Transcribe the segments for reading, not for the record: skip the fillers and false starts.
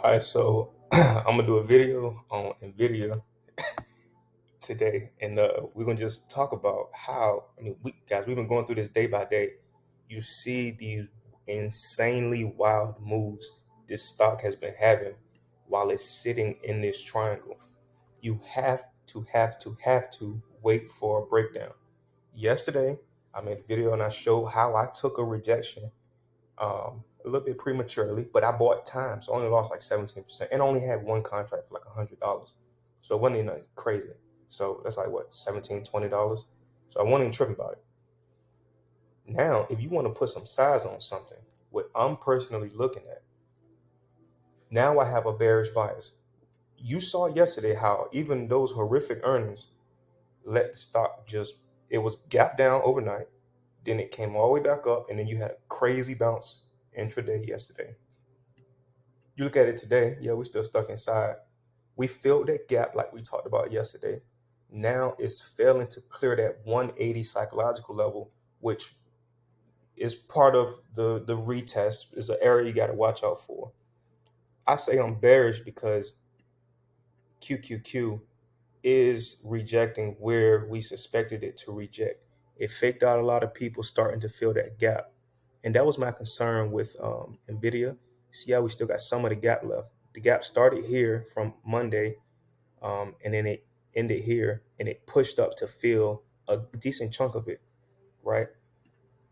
All right, so I'm gonna do a video on NVDA today, and we're gonna just talk about how. We've been going through this day by day. You see these insanely wild moves this stock has been having while it's sitting in this triangle. You have to wait for a breakdown. Yesterday, I made a video and I showed how I took a rejection a little bit prematurely, but I bought time, so I only lost like 17%, and only had one contract for like $100. So it wasn't even crazy. So that's like what, $17, $20. So I wasn't even tripping about it. Now, if you want to put some size on something, what I'm personally looking at, now I have a bearish bias. You saw yesterday how even those horrific earnings let the stock it was gap down overnight, then it came all the way back up, and then you had a crazy bounce intraday yesterday. You look at it today, yeah, we're still stuck inside. We filled that gap like we talked about yesterday. Now it's failing to clear that 180 psychological level, which is part of the retest, is an area you got to watch out for. I say I'm bearish because QQQ is rejecting where we suspected it to reject. It faked out a lot of people starting to fill that gap. And that was my concern with NVIDIA. See how we still got some of the gap left. The gap started here from Monday, and then it ended here, and it pushed up to fill a decent chunk of it, right?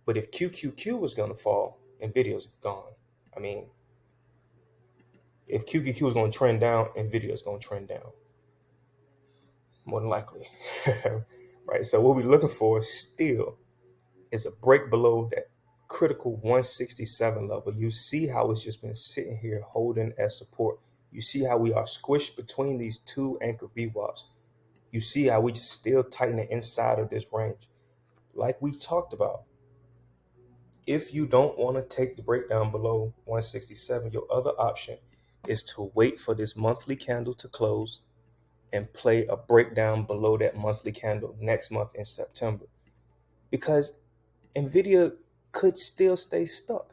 But if QQQ was going to fall, NVIDIA's gone. I mean, if QQQ is going to trend down, NVIDIA is going to trend down, more than likely, right? So what we're looking for still is a break below that critical 167 level. You see how it's just been sitting here holding as support. You see how we are squished between these two anchor VWAPs. You see how we just still tightening inside of this range. Like we talked about, if you don't want to take the breakdown below 167, your other option is to wait for this monthly candle to close and play a breakdown below that monthly candle next month in September. Because NVIDIA could still stay stuck.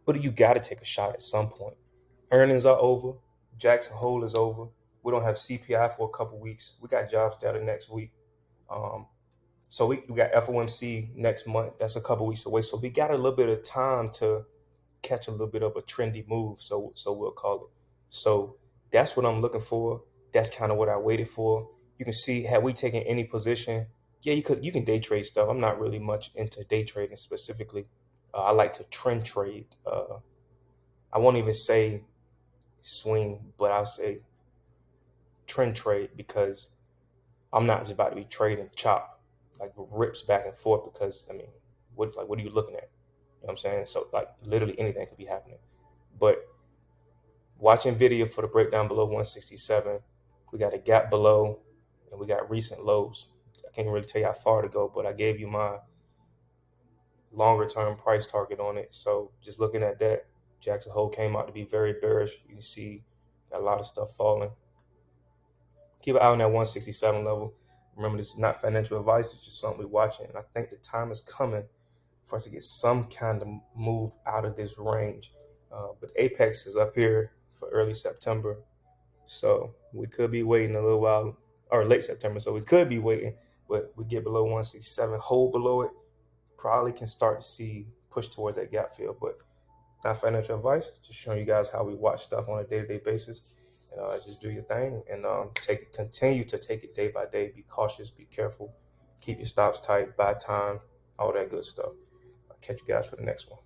But you got to take a shot at some point. Earnings are over. Jackson Hole is over. We don't have CPI for a couple weeks. We got jobs data next week. So we got FOMC next month. That's a couple weeks away. So we got a little bit of time to catch a little bit of a trendy move. So we'll call it. So that's what I'm looking for. That's kind of what I waited for. You can see, had we taken any position, yeah, you can day trade stuff. I'm not really much into day trading specifically. I like to trend trade. I won't even say swing, but I'll say trend trade, because I'm not just about to be trading chop, like rips back and forth, because what are you looking at? You know what I'm saying? So like literally anything could be happening. But watching video for the breakdown below 167, we got a gap below, and we got recent lows. I can't really tell you how far to go, but I gave you my longer term price target on it. So just looking at that, Jackson Hole came out to be very bearish. You can see got a lot of stuff falling. Keep an eye on that 167 level. Remember, this is not financial advice. It's just something we're watching. And I think the time is coming for us to get some kind of move out of this range. But Apex is up here for early September. So we could be waiting a little while, or late September. So we could be waiting, but we get below 167, hold below it, probably can start to see push towards that gap fill. But not financial advice, just showing you guys how we watch stuff on a day-to-day basis. And just do your thing, and continue to take it day by day. Be cautious, be careful, keep your stops tight, buy time, all that good stuff. I'll catch you guys for the next one.